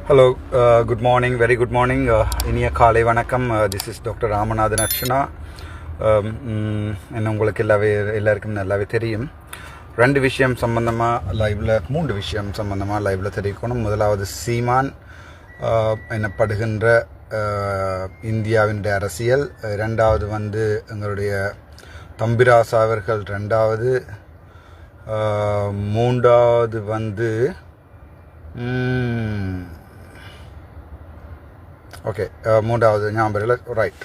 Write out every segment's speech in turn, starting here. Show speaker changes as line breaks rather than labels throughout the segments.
Hello, good morning, very good morning. இனிய காலை வணக்கம். This is doctor Ramanathan Archana. என்ன உங்களுக்கு எல்லாருக்கும் நல்லாவே தெரியும். ரெண்டு விஷயம் சம்பந்தமாக மூன்று விஷயம் சம்பந்தமாக லைவில் தெரிவிக்கணும். முதலாவது சீமான் எனப்படுகின்ற இந்தியாவின் அரசியல், இரண்டாவது எங்களுடைய தம்பிராசா அவர்கள், ரெண்டாவது மூன்றாவது ஓகே மூன்றாவது ஞாபகம் ரைட்.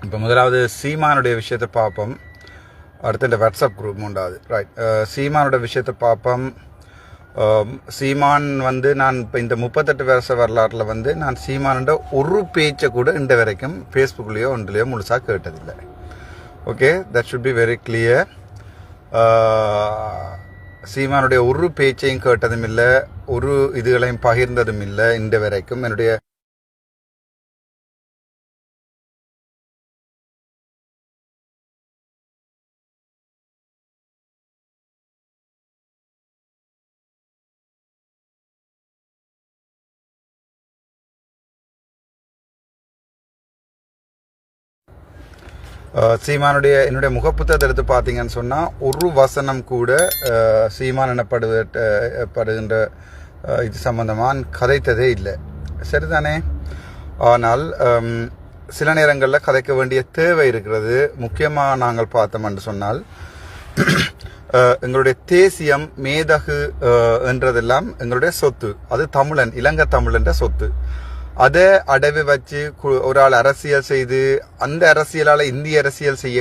இப்போ முதலாவது சீமானுடைய விஷயத்தை பார்ப்போம். அடுத்து இந்த வாட்ஸ்அப் குரூப் மூன்றாவது ரைட். சீமானுடைய விஷயத்தை பார்ப்போம். சீமான் நான் இப்போ இந்த 38 வருஷ வரலாற்றில் நான் சீமானோட ஒரு பேச்சை கூட இந்த வரைக்கும் ஃபேஸ்புக்லேயோ ஒன்றுலையோ முழுசாக கேட்டதில்லை. Okay, that should be very clear. சீமானுடைய ஒரு பேச்சையும் கேட்டதும் இல்லை, ஒரு இதுகளையும் பகிர்ந்ததும் இல்லை இந்த வரைக்கும். என்னுடைய என்னுடைய முகப்புத்தகத்தை எடுத்து பார்த்தீங்கன்னு சொன்னால் ஒரு வசனம் கூட சீமான் எனப்படுகின்ற இது சம்பந்தமாக கதைத்ததே இல்லை. சரிதானே? ஆனால் சில நேரங்களில் கதைக்க வேண்டிய தேவை இருக்கிறது. முக்கியமாக நாங்கள் பார்த்தோம் சொன்னால் எங்களுடைய தேசியம், மேதகு என்றதெல்லாம் எங்களுடைய சொத்து. அது தமிழன், இலங்கை தமிழன்ற சொத்து. அதை அடவி வச்சு ஒரு ஆள் அரசியல் செய்து அந்த அரசியலால் இந்திய அரசியல் செய்ய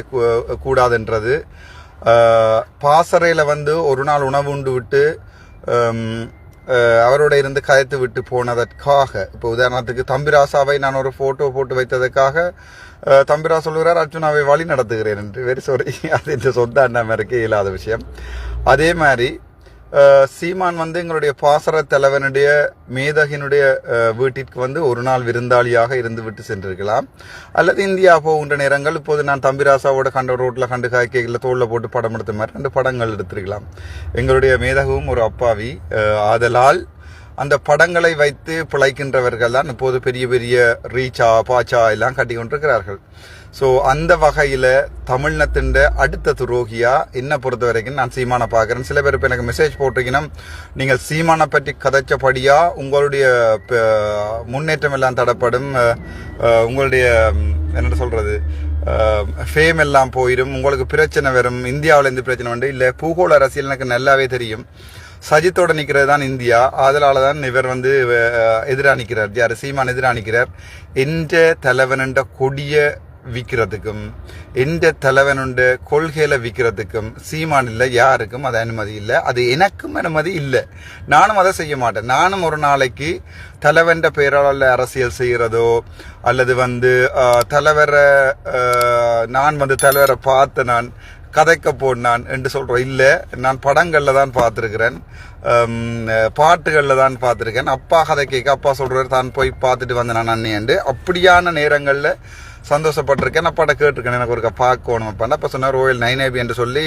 கூடாதுன்றது, பாசறையில் ஒரு நாள் உணவு உண்டு விட்டு அவரோட இருந்து கயத்து விட்டு போனதற்காக, இப்போ உதாரணத்துக்கு தம்பிராசாவை நான் ஒரு ஃபோட்டோ போட்டு வைத்ததற்காக தம்பிரா சொல்கிறார் அர்ஜுனாவை வழி நடத்துகிறேன் என்று. வெரி சாரி, அது இந்த சொந்த அண்ணன் இருக்க இயலாத விஷயம். அதே மாதிரி சீமான் எங்களுடைய பாசற தலைவனுடைய மேதகினுடைய வீட்டிற்கு ஒரு நாள் விருந்தாளியாக இருந்து விட்டு சென்றிருக்கலாம். அல்லது இந்தியா போகின்ற நேரங்கள், இப்போது நான் தம்பிராசாவோட கண்ட ரோட்டில் கண்டு காய்க்கைகளில் தோளில் போட்டு படம் எடுத்த மாதிரி 2 படங்கள் எடுத்திருக்கலாம். எங்களுடைய மேதகவும் ஒரு அப்பாவி. ஆதலால் அந்த படங்களை வைத்து பிழைக்கின்றவர்கள் தான் இப்போது பெரிய பெரிய ரீச்சா பாச்சா எல்லாம் கட்டி கொண்டிருக்கிறார்கள். ஸோ அந்த வகையில் தமிழ்நத்தின் அடுத்த துரோகியா என்னை பொறுத்த வரைக்கும் நான் சீமானை பார்க்குறேன். சில பேர் இப்போ எனக்கு மெசேஜ் போட்டிருக்கீங்கன்னா, நீங்கள் சீமானை பற்றி கதைச்சபடியா உங்களுடைய முன்னேற்றம் எல்லாம் தடப்படும், உங்களுடைய என்ன சொல்கிறது ஃபேம் எல்லாம் போயிடும், உங்களுக்கு பிரச்சனை வரும், இந்தியாவிலேருந்து பிரச்சனை இல்லை. பூகோள அரசியல் எனக்கு நல்லாவே தெரியும். சஜித்தோட நிற்கிறது தான் இந்தியா. அதனால தான் இவர் எதிராக நிற்கிறார். யார்? சீமான் எதிராக நிற்கிறார். எந்த தலைவனுண்ட கொடிய விற்கிறதுக்கும் எந்த தலைவனுண்ட கொள்கையில விற்கிறதுக்கும் சீமான் இல்லை, யாருக்கும் அது அனுமதி இல்லை. அது எனக்கும் அனுமதி இல்லை. நானும் அதை செய்ய மாட்டேன். நானும் ஒரு நாளைக்கு தலைவன்ற பெயரால் அரசியல் செய்கிறதோ அல்லது தலைவரை நான் தலைவரை பார்த்து நான் கதைக்க போனான் என்று சொல்கிறோம். இல்லை, நான் படங்களில் தான் பார்த்துருக்கிறேன், பாட்டுகளில் தான் பார்த்துருக்கேன். அப்பா கதை கேட்க அப்பா சொல்கிறார் தான் போய் பார்த்துட்டு வந்தேன் நான் அண்ணியண்டு. அப்படியான நேரங்களில் சந்தோஷப்பட்டிருக்கேன். அப்பாட்ட கேட்டிருக்கேன், எனக்கு ஒரு பார்க்கணும் அப்பாண்டா. அப்போ சொன்னார் ரோயல் 9AB என்று சொல்லி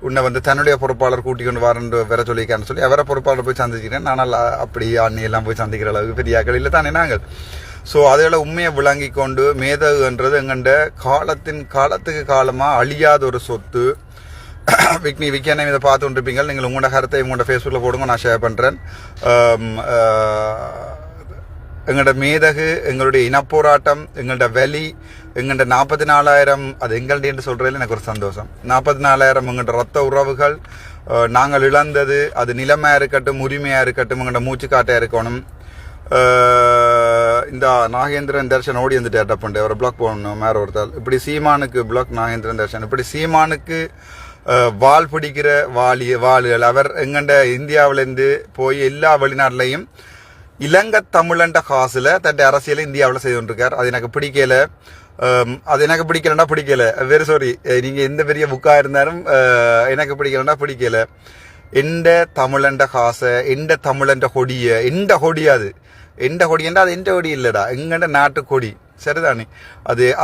உன்னை தன்னுடைய பொறுப்பாளர் கூட்டிக் கொண்டு வரண்டு வர சொல்லியிருக்கான்னு சொல்லி அவரை பொறுப்பாளர் போய் சந்திச்சிக்கிறேன். நானால் அப்படி அண்ணியெல்லாம் போய் சந்திக்கிற அளவுக்கு பெரிய ஆக்கள் இல்லை தானே நாங்கள். ஸோ அதில் உண்மையை விளங்கி கொண்டு மேதகுன்றது எங்கண்ட காலத்துக்கு காலமாக அழியாத ஒரு சொத்து. விக்கனை இதை பார்த்து கொண்டிருப்பீங்க. நீங்கள் உங்களோட கருத்தை உங்களோட ஃபேஸ்புக்கில் போடுங்க, நான் ஷேர் பண்ணுறேன். எங்களோட மேதகு, எங்களுடைய இனப்போராட்டம், எங்களோட வலி, எங்கள்ட 44,000 அது எங்கள்ட என்று சொல்கிறதில் எனக்கு ஒரு சந்தோஷம். 44,000 எங்கள்ட ரத்த உறவுகள் நாங்கள் இழந்தது, அது நிலைமையாக இருக்கட்டும், உரிமையாக இருக்கட்டும், எங்கள்ட மூச்சுக்காட்டையாக இருக்கணும். இந்த நாகேந்திரன் தர்ஷன் ஓடி வந்துட்டு அட்டப்பண்டு அவரை பிளாக் போடணும் மேற ஒருத்தால். இப்படி சீமானுக்கு பிளாக் நாகேந்திரன் தர்ஷன், இப்படி சீமானுக்கு வால் பிடிக்கிற வாளுகள். அவர் எங்கண்ட இந்தியாவிலேருந்து போய் எல்லா வெளிநாட்டிலையும் இலங்கை தமிழண்ட காசுல தன் அரசியலை இந்தியாவில் செய்து கொண்டிருக்கார். அது எனக்கு பிடிக்கல. அது எனக்கு பிடிக்கலன்னா பிடிக்கல. வெரி சாரி, நீங்க எந்த பெரிய புக்கா இருந்தாலும் எனக்கு பிடிக்கலன்னா பிடிக்கல. எந்த தமிழண்ட காசை, எந்த தமிழண்ட கொடிய, எந்த கொடியாது, எந்த கொடியண்டா அது எந்த கொடி இல்லடா, எங்கண்ட நாட்டு கொடி. சரிதானே?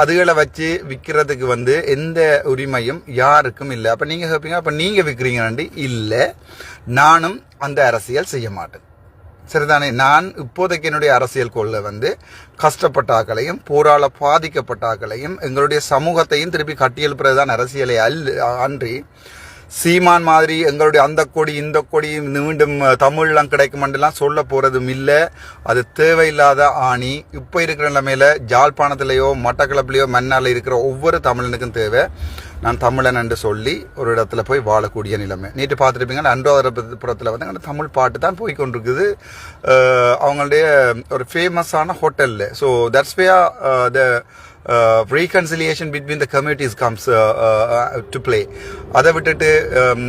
அதுகளை வச்சு விற்கிறதுக்கு எந்த உரிமையும் யாருக்கும் இல்லை. அப்போ நீங்கள் கேட்பீங்க, அப்போ நீங்கள் விற்கிறீங்கன்னாண்டி இல்லை, நானும் அந்த அரசியல் செய்ய மாட்டேன். சரிதானே. நான் இப்போதைக்கு என்னுடைய அரசியல் கொள்ள வந்து கஷ்டப்பட்ட ஆக்களையும் போராள பாதிக்கப்பட்ட ஆக்களையும் எங்களுடைய சமூகத்தையும் திருப்பி கட்டியெழுப்புறதுதான் அரசியலை அன்றி சீமான் மாதிரி எங்களுடைய அந்த கொடி இந்த கொடி மீண்டும் தமிழ்லாம் கிடைக்குமெல்லாம் சொல்ல போறதும் இல்லை. அது தேவையில்லாத ஆணி. இப்போ இருக்கிற நிலைமையில ஜாழ்ப்பாணத்திலேயோ மட்டக்களப்பிலையோ மன்னால இருக்கிற ஒவ்வொரு தமிழனுக்கும் தேவை நான் தமிழன் என்று சொல்லி ஒரு இடத்துல போய் வாழக்கூடிய நிலைமை. நேற்று பார்த்துருப்பீங்க அன்றாதபுரத்தில் வந்து அந்த தமிழ் பாட்டு தான் போய் கொண்டிருக்குது அவங்களுடைய ஒரு ஃபேமஸான ஹோட்டலில். So that's way the reconciliation between the communities comes to play. அதை விட்டுட்டு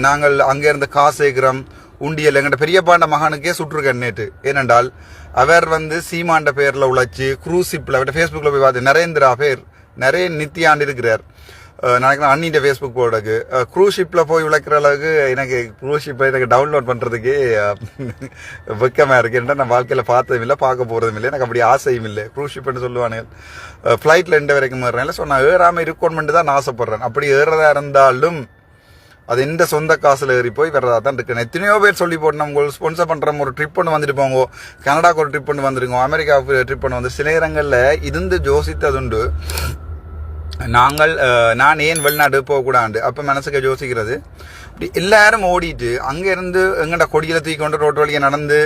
நாங்கள் அங்கே இருந்த காசு சேகரம் உண்டியல் எங்கள்ட பெரியப்பாண்ட மகானுக்கே சுற்றுருக்கேன் நேற்று. ஏனென்றால் அவர் வந்து சீமாண்ட பேரில் உழைச்சி க்ரூசிப்பில் அவர்கிட்ட ஃபேஸ்புக்கில் போய் பார்த்து நரேந்திரா பேர் நிறைய நித்தியாண்டு இருக்கிறார். நினைக்கிறேன் அண்ணிட்ட ஃபேஸ்புக் போர்டுக்கு க்ரூஸ் ஷிப்பில் போய் உழைக்கிற அளவுக்கு எனக்கு க்ரூஸ் ஷிப்பை எனக்கு டவுன்லோட் பண்ணுறதுக்கே வெக்கமாக இருக்குது. ஏன்னா நான் வாழ்க்கையில் பார்த்ததும் இல்லை பார்க்க போகிறதும் இல்லை. எனக்கு அப்படி ஆசையும் இல்லை. க்ரூஸ் ஷிப்னு சொல்லுவானு ஃப்ளைட்டில் எந்த வரைக்கும் ஏறுறேன் இல்லை. ஸோ நான் ஏறாமல் இருக்கணுமெண்டு தான் நான் ஆசைப்பட்றேன். அப்படி ஏறதா இருந்தாலும் அது எந்த சொந்த காசில் ஏறி போய் வர்றதா தான் இருக்கு. எத்தனையோ பேர் சொல்லி போட்டு நம்ம உங்களுக்கு ஸ்பான்சர் பண்ணுறோம், ஒரு ட்ரிப் ஒன்று வந்துட்டு போங்க, கனடாவுக்கு ஒரு ட்ரிப் ஒன்று வந்துருங்க, அமெரிக்காவுக்கு ட்ரிப் ஒன்று வந்து சில நேரங்களில் இருந்து யோசித்ததுண்டு. நான் ஏன் வெளிநாடு போகக்கூடாது அப்போ மனசுக்கு யோசிக்கிறது. இப்படி எல்லாரும் ஓடிட்டு அங்கேருந்து எங்கண்ட கொடியில் தூக்கி கொண்டு ரோட்டு வழியை நடந்து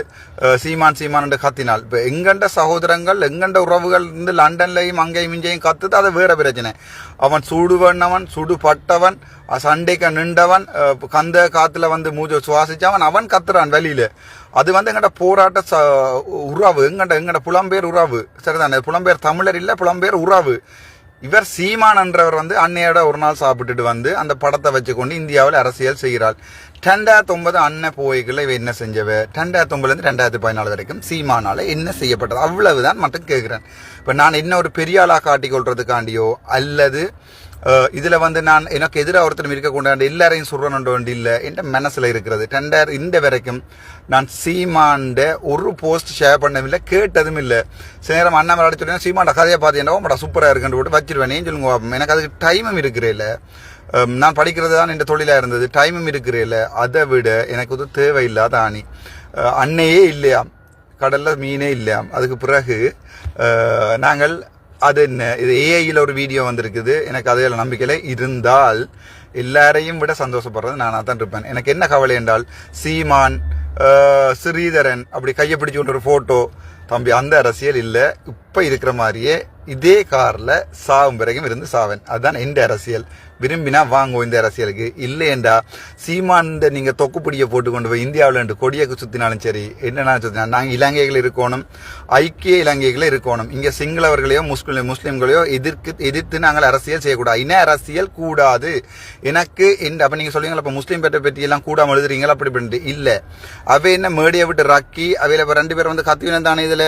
சீமான் சீமான் கத்தினால் இப்போ எங்கண்ட சகோதரங்கள் எங்கண்ட உறவுகள் இருந்து லண்டன்லையும் அங்கேயும் இங்கேயும் கத்துது. அது வேற பிரச்சனை. அவன் சுடுவண்ணவன் சுடுபட்டவன் சண்டைக்கு நின்றவன் கந்த காத்துல வந்து மூஜ சுவாசிச்சவன் அவன் கத்துறான் வெளியில. அது வந்து எங்கட போராட்ட உறவு எங்கண்ட புலம்பெயர் உறவு. சரிதானே. புலம்பெயர் தமிழர் இல்லை, புலம்பெயர் உறவு. இவர் சீமான் என்றவர் வந்து அன்னையோட ஒரு நாள் சாப்பிட்டுட்டு வந்து அந்த படத்தை வச்சுக்கொண்டு இந்தியாவில் அரசியல் செய்கிறாள். 2009 அன்னை போய்களை இவ என்ன செஞ்சவ? 2009 2014 வரைக்கும் சீமானால என்ன செய்யப்பட்டது? அவ்வளவுதான் மட்டும் கேட்கிறேன். இப்ப நான் என்ன ஒரு பெரிய ஆளா காட்டிக்கொள்றதுக்காண்டியோ அல்லது இதுல வந்து நான் எனக்கு எதிராக ஒருத்தரும் இருக்கக்கூடாது எல்லாரையும் சொல்றேன் வேண்டி இல்லை. என் மனசுல இருக்கிறது இந்த வரைக்கும் நான் சீமாண்ட ஒரு போஸ்ட் ஷேர் பண்ணவும் கேட்டதும் இல்லை. சில நேரம் அண்ணா மேலே அடிச்சு சீமாண்ட கதையை பார்த்தீங்கன்னா சூப்பராக இருக்குன்னு போட்டு வச்சிருவேன். சொல்லுங்க எனக்கு அதுக்கு டைமும் இருக்கிறேன். நான் படிக்கிறது தான் என் தொழிலாக இருந்தது. டைமும் இருக்கிறேன். அதை விட எனக்கு ஒரு தேவையில்லாத ஆணி. அன்னையே இல்லையாம், கடல்ல மீனே இல்லையாம். அதுக்கு பிறகு நாங்கள் அது என்ன இது ஏஐயில் ஒரு வீடியோ வந்திருக்குது. எனக்கு அதையில நம்பிக்கையில இருந்தால் எல்லாரையும் விட சந்தோஷப்படுறது நானாக தான் இருப்பேன். எனக்கு என்ன கவலை என்றால் சீமான் ஸ்ரீதரன் அப்படி கையை பிடிச்சு கொண்டு ஒரு போட்டோ தம்பி அந்த அரசியல் இல்லை. இப்ப இருக்கிற மாதிரியே இதே கார்ல சாவும் பிறகும் இருந்து சாவன். அதுதான் எந்த அரசியல். விரும்பினா வாங்குவோம் இந்த அரசியலுக்கு. இல்லையண்டா சீமான் நீங்க தொக்குப்பிடிய போட்டு கொண்டு போய் இந்தியாவில் கொடியக்கு சுத்தினாலும் சரி என்னன்னா சுத்தினாலும் நாங்கள் இலங்கைகள் இருக்கணும், ஐக்கிய இலங்கைகளே இருக்கணும். இங்க சிங்களவர்களையோ முஸ்லிம்களையோ எதிர்த்து நாங்கள் அரசியல் செய்யக்கூடாது. இன அரசியல் கூடாது. எனக்கு அப்ப நீங்க சொல்லுவீங்களா இப்ப முஸ்லீம் பற்றி எல்லாம் கூடாம எழுதுறீங்களா? அப்படி பண்ணிட்டு இல்ல. அவை என்ன மேடியை விட்டு ரக்கி அவையில 2 பேர் வந்து கத்துவினம் தானே இதுல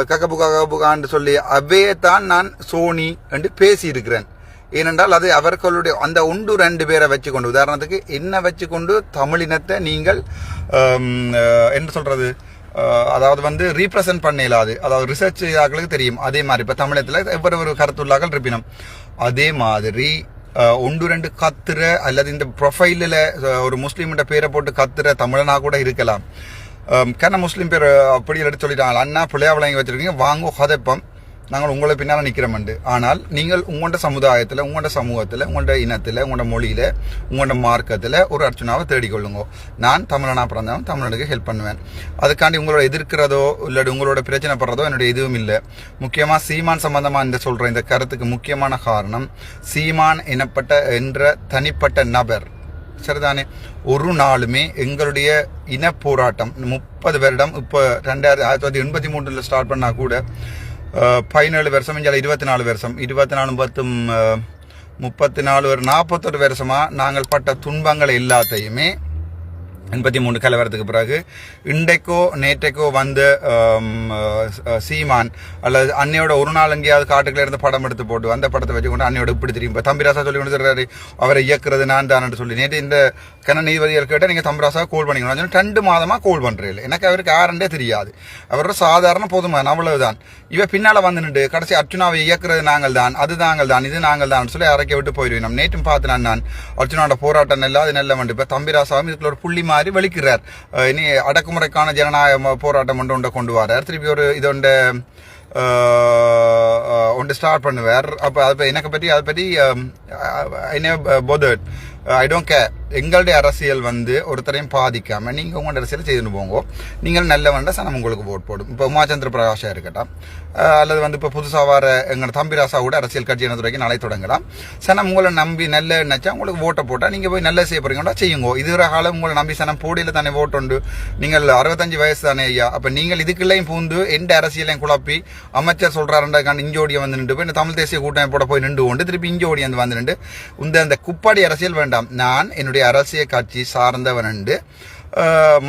கக்கபுகான்னு சொல்லி அவையே தான் நான் சோனி என்று பேசி இருக்கிறேன். ஏனென்றால் அது அவர்களுடைய அந்த 1-2 பேரை வச்சுக்கொண்டு உதாரணத்துக்கு என்ன வச்சுக்கொண்டு தமிழினத்தை நீங்கள் என்ன சொல்றது அதாவது வந்து ரீப்ரசன்ட் பண்ண இயலாது. அதாவது ரிசர்ச் ஆக்களுக்கு தெரியும். அதே மாதிரி இப்ப தமிழகத்துல எவ்வளவு கருத்துள்ளாக்கள் இருப்பினும் அதே மாதிரி 1-2 கத்துற அல்லது இந்த ப்ரொஃபைலில் ஒரு முஸ்லீம்கிட்ட பேரை போட்டு கத்துற தமிழனா கூட இருக்கலாம். கண்ண முஸ்லீம் பேர் அப்படி எடுத்து சொல்லிட்டாங்க. அண்ணா பிள்ளையா விளங்கி வச்சிருக்கீங்க வாங்க கதைப்பம் நாங்கள் உங்களை பின்னால் நிற்கிறோம்ண்டு. ஆனால் நீங்கள் உங்களோட சமுதாயத்தில் உங்களோட சமூகத்தில் உங்களோட இனத்தில் உங்களோட மொழியில் உங்களோட மார்க்கத்தில் ஒரு அர்ச்சனாவை தேடிக்கொள்ளுங்க. நான் தமிழனா பிறந்தவன், தமிழனுக்கு ஹெல்ப் பண்ணுவேன். அதுக்காண்டி உங்களோட எதிர்க்கிறதோ இல்லாட்டி உங்களோட பிரச்சனை படுறதோ என்னுடைய எதுவும் இல்லை. முக்கியமாக சீமான் சம்பந்தமாக இந்த சொல்கிற இந்த கருத்துக்கு முக்கியமான காரணம் சீமான் என்ற தனிப்பட்ட நபர் சரிதானே ஒரு நாளுமே எங்களுடைய இன போராட்டம் 30 வருடம் இப்போ 1983 ஸ்டார்ட் பண்ணா கூட 17 வருஷம் 24 வருஷம் 24 34 41 வருஷமா நாங்கள் பட்ட துன்பங்கள் எல்லாத்தையுமே 83 கலவரத்துக்கு பிறகு இன்றைக்கோ நேற்றைக்கோ வந்த சீமான் அல்லது அன்னையோட ஒரு நாள் எங்கேயாவது காட்டுக்குள்ள இருந்து படம் எடுத்து போட்டு அந்த படத்தை வச்சுக்கொண்டு அன்னையோட இப்படி தெரியும். இப்போ தம்பிராசா சொல்லி கொண்டு தர்றாரு அவரை இயக்குறது நான் தான் சொல்லி நேற்று இந்த கண்ண நீதிபதிகள் கேட்டால் நீங்கள் தம்பிராசா கோல் பண்ணிக்கணும் 2 மாதமா கோல் பண்றீங்க. எனக்கு அவருக்கு யாருன்றே தெரியாது. அவரோட சாதாரண பொதுமகன் அவ்வளவுதான். இவ பின்னால வந்து நின்று கடைசி அர்ச்சுனாவை இயக்குறது நாங்கள் தான், அது நாங்கள் தான், இது நாங்கள் தான் சொல்லி அரைக்க விட்டு போயிடுவேன். நேற்றும் பார்த்து நான் அர்ச்சுனாவோட போராட்டம் நல்லா அது நல்ல வந்து இப்போ தம்பிராசாவும் இதுக்குள்ள ஒரு புள்ளி மாதிரி மாதிரி வெளிக்கிறார். இனி அடக்குமுறைக்கான ஜனநாயக போராட்டம் கொண்டு வரார். திருப்பி ஒரு இது ஒன்று ஸ்டார்ட் பண்ணுவார். அப்போ அதை பற்றி என்ன போதட் ஐ டோன்ட் கேர். எங்களுடைய அரசியல் ஒருத்தரையும் பாதிக்காம நீங்கள் உங்களோட அரசியல் செய்துன்னு போங்க. நீங்கள் நல்லவண்ட சனம் உங்களுக்கு ஓட் போடும். இப்போ உமாச்சந்திர பிரகாஷா இருக்கட்டும், அல்லது இப்போ புதுசாக வர எங்களோட தம்பிராசா கூட அரசியல் கட்சி துறைக்கு நாளை தொடங்கலாம். சனம் உங்களை நம்பி நல்ல நினைச்சா உங்களுக்கு ஓட்டை போட்டால் நீங்கள் போய் நல்ல செய்ய போறீங்களா செய்யுங்க. இதுவரை காலம் உங்களை நம்பி சனம் போடியில் தானே ஓட்டு உண்டு. நீங்கள் 65 வயசு தானே ஐயா. அப்போ நீங்கள் இதுக்குள்ளையும் பூந்து எந்த அரசியலையும் குழப்பி அமைச்சர் சொல்றாருண்டாக்கான இஞ்சோடியை வந்து நின்று போய் இந்த தமிழ் தேசிய கூட்டமைப்போட போய் நின்று கொண்டு திருப்பி இஞ்சோடி வந்து நின்று அந்த குப்பாடி அரசியல் வேண்டாம். நான் என்னுடைய அரசியல் கட்சி சார்ந்தவன்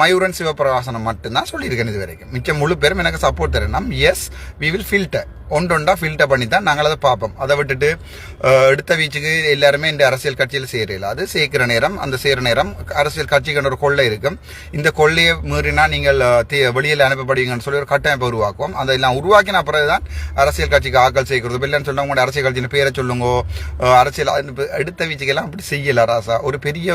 மயூரன் சிவபிரகாசனம் மட்டும்தான் சொல்லியிருக்கேன் இது வரைக்கும். மிச்சம் முழு பேரும் எனக்கு சப்போர்ட் தரணும். எஸ், வி வில் ஃபில்டர் ஒன்றொண்டா ஃபில்டர் பண்ணி தான் நாங்கள் அதை பார்ப்போம். அதை விட்டுட்டு எடுத்த வீச்சுக்கு எல்லாருமே இந்த அரசியல் கட்சியில் சேரல. அது சேர்க்கிற நேரம், அந்த சேர நேரம் அரசியல் கட்சிக்கு ஒரு கொள்ளை இருக்கும். இந்த கொள்ளையை மீறினா நீங்கள் வெளியில் அனுப்பப்படுவீங்கன்னு சொல்லி ஒரு கட்டமைப்பை உருவாக்குவோம். அதெல்லாம் உருவாக்கின பிறகுதான் அரசியல் கட்சிக்கு ஆக்கள் சேர்க்கிறது. இல்லைன்னு சொன்னா உங்களோட அரசியல் கட்சியின் பேரை சொல்லுங்க. அரசியல் எடுத்த வீச்சுக்கெல்லாம் அப்படி செய்யல ராசா. ஒரு பெரிய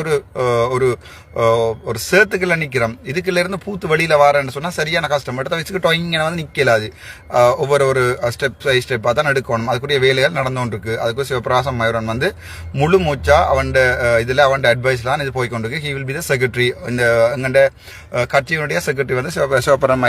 ஒரு சேத்துக்குள்ள நிற்கிறோம். இதுக்குள்ள இருந்து பூத்து வெளியில வரேன்னு சொன்னா சரியான கஷ்டம். எடுத்த வச்சுக்கிட்டோம் இங்கே நிக்கலாது. ஒவ்வொரு ஸ்டெப்பாக தான் எடுக்கணும். அதுக்குரிய வேலைகள் நடந்து கொண்டிருக்கு. அதுக்கு சிவபிரகாசம் மயூரன் முழு மூச்சா அவன் இதில் அவன் அட்வைஸ்ல தான் இது போய்கொண்டிருக்கு. He will be the secretary. இந்த எங்கள்ட கட்சியினுடைய செக்ரட்டரி சிவபிரகாசம்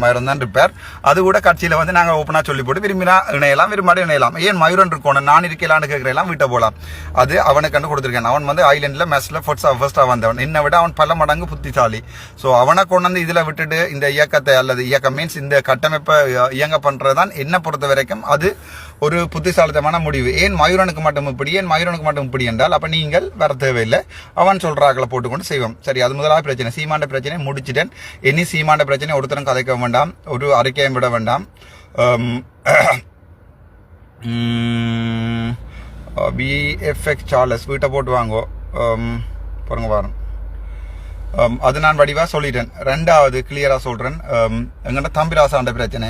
மயூரன் தான் இருப்பார். அது கூட கட்சியில் நாங்கள் ஓப்பனாக சொல்லி போட்டு விரும்பினா இணையலாம், விரும்பாடி இணையலாம். ஏன் மயூரன் இருக்கணும், நான் இருக்கலான்னு கேட்கறேன், வீட்டை போகலாம். அது அவனுக்கு கண்டு கொடுத்துருக்கேன். அவன் ஐலண்டில் மெஸ்ல ஃபர்ஸ்டா வந்தவன். என்னை விட அவன் பல மடங்கு புத்திசாலி. ஸோ அவனை கொண்டு இதில் விட்டுட்டு இந்த இயக்கத்தை அல்லது இயக்கம் மீன்ஸ் இந்த கட்டமைப்பை இயங்க பண்றதுதான் என்ன பொறுத்த வரைக்கும் அது ஒரு புத்திசாலித்தமான முடிவு. ஏன் மயூரனுக்கு மட்டும் இப்படி என்றால் அப்ப நீங்கள் வர தேவையில்லை. அவன் சொல்றாக்களை போட்டுக்கொண்டு செய்வோம். சரி, அது முதலாவது பிரச்சனை. சீமாண்ட பிரச்சனை முடிச்சிட்டேன். இனி சீமாண்ட பிரச்சனை ஒருத்தரும் கதைக்க வேண்டாம், ஒரு அறிக்கையும் விட வேண்டாம். பிஎஃப்எக்ஸ் சார்லஸ் வீட்டை போட்டு வாங்கோ பாருங்க வாரம். அது நான் வடிவா சொல்லிட்டேன். ரெண்டாவது கிளியரா சொல்றேன். எங்கள்கிட்ட தம்பிராசாண்ட பிரச்சனை.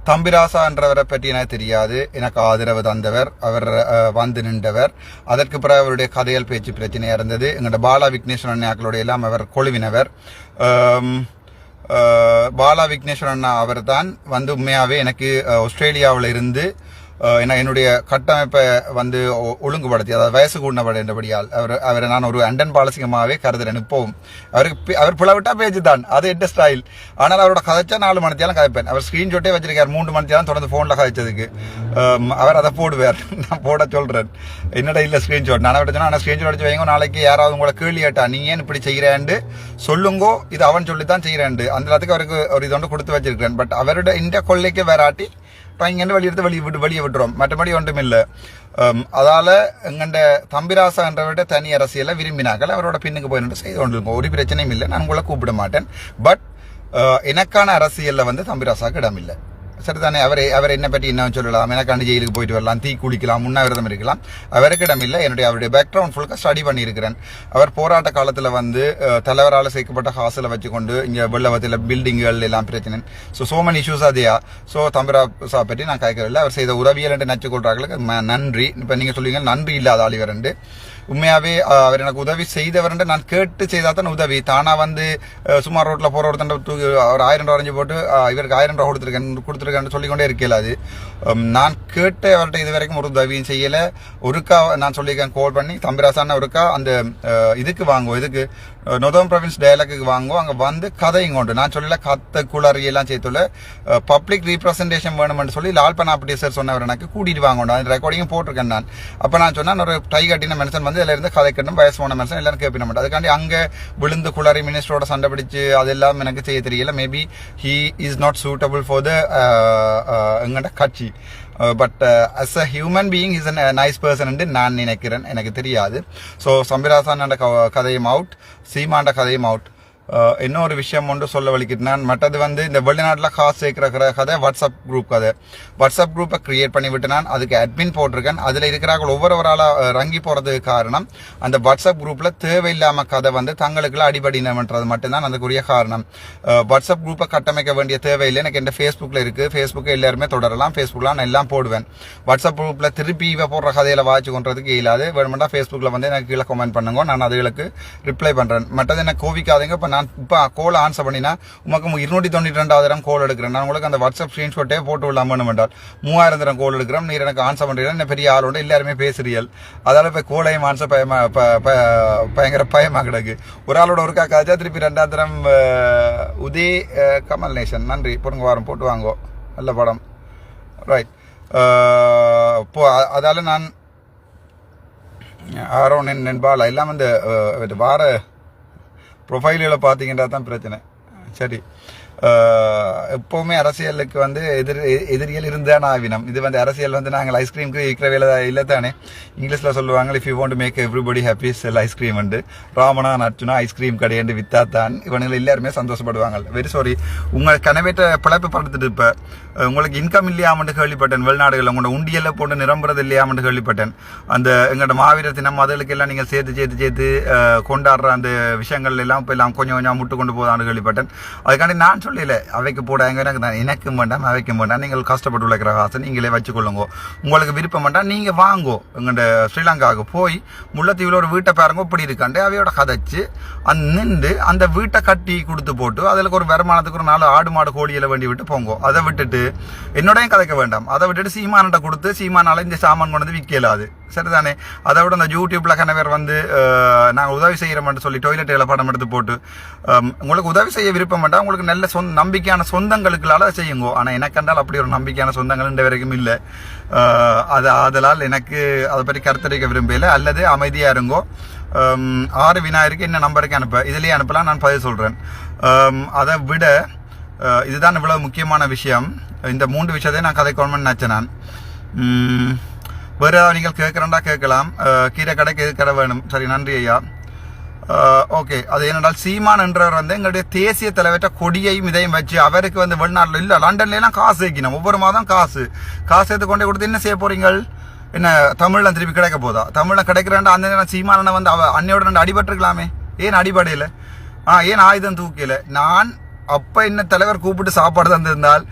தம்பிராசா என்றவரை பற்றி எனக்கு தெரியாது. எனக்கு ஆதரவு தந்தவர், அவர் வந்து நின்றவர். அதற்கு பிறகு அவருடைய கதையல் பேச்சு பிரச்சனையா இருந்தது. எங்கள்கிட்ட பாலா விக்னேஸ்வரன் அண்ணாக்களுடைய எல்லாம் அவர் கொழுவினவர். பாலா விக்னேஸ்வரன் அண்ணா அவர் தான் உண்மையாவே எனக்கு ஆஸ்திரேலியாவில் இருந்து என்னுடைய கட்டமைப்பை ஒழுங்குபடுத்தி, அதாவது வயசு கூடினபடியால் அவரை நான் ஒரு அண்டன் பாலசிங்கமாகவே கருதுறேன். இப்போவும் அவர் பிளவிட்டா பேச்சு தான், அது எட்ட ஸ்டைல். ஆனால் அவரோட கதைச்சா 4 மணித்தியாலும் கதைப்பேன். அவர் ஸ்கிரீன்ஷாட்டே வச்சிருக்கார் 3 மணித்தியாலும் தொடர்ந்து போன்ல கதைச்சதுக்கு. அவர் அதை போடுவார், நான் போட சொல்றேன். என்னடா இல்லை ஸ்கிரீன்ஷாட் நான் அவர்கிட்ட சொன்னா ஸ்கிரீன்ஷாட் அடிச்சு வைங்க. நாளைக்கு யாராவது உங்களை கேள்வி கேட்டா நீ ஏன் இப்படி செய்கிறேன்னு சொல்லுங்கோ, இது அவன் சொல்லித்தான் செய்கிறேன். அந்த இடத்துக்கு அவருக்கு ஒரு இது ஒன்று கொடுத்து வச்சிருக்கிறேன். பட் அவரோட இந்த கொள்ளைக்கு வேறாட்டி இங்கே வெளியே விட்டுரும். மற்றபடி ஒன்றும் இல்லை. அதால எங்கண்ட தம்பிராசா என்றவர்கிட்ட தனி அரசியலை விரும்பினார்கள். அவரோட பின்னுக்கு போய் செய்து கொண்டிருக்கோம். ஒரு பிரச்சனையும் இல்லை. நான் உங்களை கூப்பிட மாட்டேன். பட் எனக்கான அரசியல்ல தம்பிராசாக்கு இடம் இல்லை. சரிதானே? அவர் என்ன பற்றி என்ன சொல்லலாம், எனக்காண்டு ஜெயிலுக்கு போயிட்டு வரலாம், தீ குளிக்கலாம், உண்ணாவிரதம் இருக்கலாம். அவருக்கு இடம் இல்லை. அவருடைய பேக்ரவுண்ட் ஃபுல்லாக ஸ்டடி பண்ணியிருக்கிறேன். அவர் போராட்ட காலத்தில் தலைவரால் சேர்க்கப்பட்ட ஹாஸ்டலை வச்சுக்கொண்டு இங்கே வெள்ளவத்தில் பில்டிங்குகள் எல்லாம் பிரச்சனை. சோ மெனி இஷ்யூஸ் அதையா. ஸோ தம்பிராசா பற்றி நான் கேட்கவில்லை. அவர் செய்த உதவியல் என்று நச்சு கொள்றாங்களுக்கு நன்றி. இப்போ நீங்கள் சொல்லுவீங்க நன்றி இல்லாத ஆளிவர். உண்மையாவே அவர் எனக்கு உதவி செய்தவர் நான் கேட்டு செய்தா தான் உதவி. தானா சும்மா ரோட்ல போற ஒருத்தன் ஒரு 1000 ரூபா அரைஞ்சு போட்டு இவருக்கு 1000 ரூபா கொடுத்துருக்கேன்னு சொல்லிக்கொண்டே இருக்கல. அது நான் கேட்டு அவர்கிட்ட இது வரைக்கும் ஒரு உதவியும் செய்யல. ஒருக்கா நான் சொல்லியிருக்கேன் கால் பண்ணி, தம்பிராசான ஒருக்கா அந்த இதுக்கு வாங்குவோம், இதுக்கு நொதம் ப்ரொவின்ஸ் டயலாக்கு வாங்குவோம். அங்கே கதையும் கொண்டு நான் சொல்லல கத்த குளறியெல்லாம் சேர்த்துல பப்ளிக் ரீப்ரசன்டேஷன் வேணும்னு சொல்லி லால்பனா அப்படி சார் சொன்னவர் எனக்கு கூட்டிட்டு வாங்கணும். அந்த ரெக்கார்டிங்கும் போட்டிருக்கேன் நான். அப்போ நான் சொன்னேன் ஒரு டை கட்டின மனுஷன் இதுல இருந்து கதை கட்டும் வயசு போன மனுஷன் எல்லாரும் கேட்பின மாட்டேன். அதுக்காண்டி அங்க விழுந்து குளறி மினிஸ்டரோட சண்டை பிடிச்சு அதெல்லாம் எனக்கு செய்ய தெரியல. Maybe he is not suitable for the எங்கள்ட கட்சி. But as a human being is a nice person என்று நான் நினைக்கிறேன். எனக்கு தெரியாது. ஸோ சம்பிராசான கதையும் அவுட், சீமாண்ட கதையும் அவுட். இன்னொரு விஷயம் ஒன்று சொல்ல வலிக்கிட்டு நான் மற்றது வந்து இந்த வெளிநாட்டில் காசு சேர்க்கிற கதை வாட்ஸ்அப் குரூப் கதை. வாட்ஸ்அப் குரூப்பை கிரியேட் பண்ணி விட்டு நான் அதுக்கு அட்மின் போட்டிருக்கேன். அதில் இருக்கிறார்கள் ஒவ்வொருவரால் ரங்கி போகிறதுக்கு காரணம் அந்த வாட்ஸ்அப் குரூப்பில் தேவையில்லாமல் கதை வந்து தங்களுக்குள்ள அடிபடினம்ன்றது மட்டும்தான் அதுக்குரிய காரணம். வாட்ஸ்அப் குரூப்பை கட்டமைக்க வேண்டிய தேவையில்லை. எனக்கு என் ஃபேஸ்புக்கில் இருக்குது. ஃபேஸ்புக்கை எல்லாருமே தொடரலாம். ஃபேஸ்புக்கில் நான் எல்லாம் போடுவேன். வாட்ஸ்அப் குரூப்பில் திருப்பி இவ போடுற கதையில் வாட்ச் கொண்டதுக்கு இல்லாது வேணுமெண்டா ஃபேஸ்புக்கில் வந்து எனக்கு கீழே கமெண்ட் பண்ணுங்க. நான் அதுகளுக்கு ரிப்ளை பண்ணுறேன். மற்றது எனக்கு கோவிக்காதீங்க. இப்போ நான் இப்போ கோல் ஆன்சர் பண்ணினா உமக்கு 292,000 கோல் எடுக்கிறேன். நான் உங்களுக்கு அந்த வாட்ஸ்அப் ஸ்க்ரீன்ஷாட்டே போட்டு விடலாமனு வேண்டால் 3000 கோல் எடுக்கிறேன். நீ எனக்கு ஆன்சர் பண்ணுறீங்க. என்ன பெரிய ஆளோட எல்லாருமே பேசுறீர்கள். அதால இப்போ கோலையும் ஆன்சர் பயங்கர பயமாக கிடக்கு. ஒரு ஆளோட ஒரு காக்காச்சா திருப்பி 2000 உதய் கமல் நேசன் நன்றி பொருங்க வாரம் போட்டு வாங்கோ. நல்ல படம் ரைட். இப்போ அதால நான் ஆரோன் நண்பால் எல்லாம் அந்த வார ப்ரொஃபைல்களை பார்த்தீங்கன்னா தான் பிரச்சனை. சரி, எப்போவுமே அரசியலுக்கு வந்து எதிரிகள் இருந்தான் ஆவினம். இது வந்து அரசியல் வந்து நாங்கள் ஐஸ்கிரீமுக்கு இருக்கிற வேலை இல்லை தானே. இங்கிலீஷில் சொல்லுவாங்க if you want to make everybody happy sell ice cream உண்டு. ராமனா நச்சுனா ஐஸ்கிரீம் கடையண்டு வித்தா தான் இவனுங்கள் எல்லாருமே சந்தோஷப்படுவாங்க. வெரி சாரி, உங்கள் கனவேற்ற பிழைப்பு படுத்துட்டு இப்போ உங்களுக்கு இன்கம் இல்லையாமட்டு கேள்விப்பட்டேன். வெளிநாடுகளில் உங்களோட உண்டியெல்லாம் போட்டு நிரம்புறது இல்லையாமட்டு கேள்விப்பட்டேன். அந்த எங்களோட மாவீரர் தினம் அதுகளுக்கு எல்லாம் நீங்கள் சேர்த்து கொண்டாடுற அந்த விஷயங்கள் எல்லாம் இப்போ எல்லாம் கொஞ்சம் கொஞ்சம் முட்டு கொண்டு போதான்னு கேள்விப்பட்டேன். அதுக்காண்டி நான் சொல்லல அவைக்கு போடாங்க எனக்கும் வேண்டாம் அவைக்கும் வேண்டாம். நீங்கள் கஷ்டப்பட்டு உழைக்கிற காசை நீங்களே வச்சுக்கொள்ளுங்க. உங்களுக்கு விருப்பம் வேண்டாம் நீங்கள் வாங்கோ. எங்கள்ட ஸ்ரீலங்காவுக்கு போய் முல்லைத்தீவில் ஒரு வீட்டை பாருங்க இப்படி இருக்காண்டு அவையோட கதைச்சு நின்று அந்த வீட்டை கட்டி கொடுத்து போட்டு அதில் ஒரு வருமானத்துக்கு ஒரு 4 ஆடு மாடு கோழியில் வேண்டி விட்டு போங்கோ. அதை விட்டுட்டு என்னோடையும் கதைக்க வேண்டாம். அதை விட்டுட்டு சீமான்கிட்ட கொடுத்து சீமானால இந்த சாமான் கொண்டு வந்து விற்கலாது. சரிதானே? அதை விட அந்த யூடியூப்ல கணவர் வந்து நாங்கள் உதவி செய்கிறோம்னு சொல்லி டாய்லெட்டுகளை படம் எடுத்து போட்டு உங்களுக்கு உதவி செய்ய விருப்பம் வேண்டாம். உங்களுக்கு நல்ல நம்பிக்கையான சொந்தங்களுக்குள்ளால செய்யுங்கோ. ஆனால் எனக்கு கண்டால் அப்படி ஒரு நம்பிக்கையான சொந்தங்கள் இந்த வரைக்கும் இல்லை. அதனால் எனக்கு அதை பற்றி கருத்தரிக்க விரும்பல. அல்லது அமைதியாக இருங்கோ. 6 விநாயகருக்கு என்ன நம்பருக்கு அனுப்ப இதுலேயே அனுப்பலாம். நான் பதில் சொல்கிறேன். அதை விட இதுதான் இவ்வளவு முக்கியமான விஷயம். இந்த 3 விஷயத்தையும் நான் கதைக்கணும்னு நினச்சேன். நான் வேறு ஏதாவது நீங்கள் கேட்குறேன்டா கேட்கலாம். கீரை கடைக்கு எது கடை வேணும். சரி, நன்றி ஐயா. ஓகே, அது என்னென்றால் சீமான் என்றவர் வந்து எங்களுடைய தேசிய தலைவர்கிட்ட கொடியையும் இதையும் வச்சு அவருக்கு வந்து வெளிநாட்டில் இல்லை லண்டன்லாம் காசு வைக்கணும். ஒவ்வொரு மாதம் காசு எடுத்து கொண்டே கொடுத்து என்ன செய்ய போறீங்கள்? என்ன தமிழ்ல திருப்பி கிடைக்க போதா? தமிழ்ல கிடைக்கிறேன்டா அந்த நேரம் சீமானனை வந்து அன்னையோட 2 அடிபட்டுருக்கலாமே. ஏன் அடிபடையில்? ஏன் ஆயுதம் தூக்கல? நான் அப்ப என்ன தலைவர் கூப்பிட்டு சாப்பாடு தந்திருந்தால்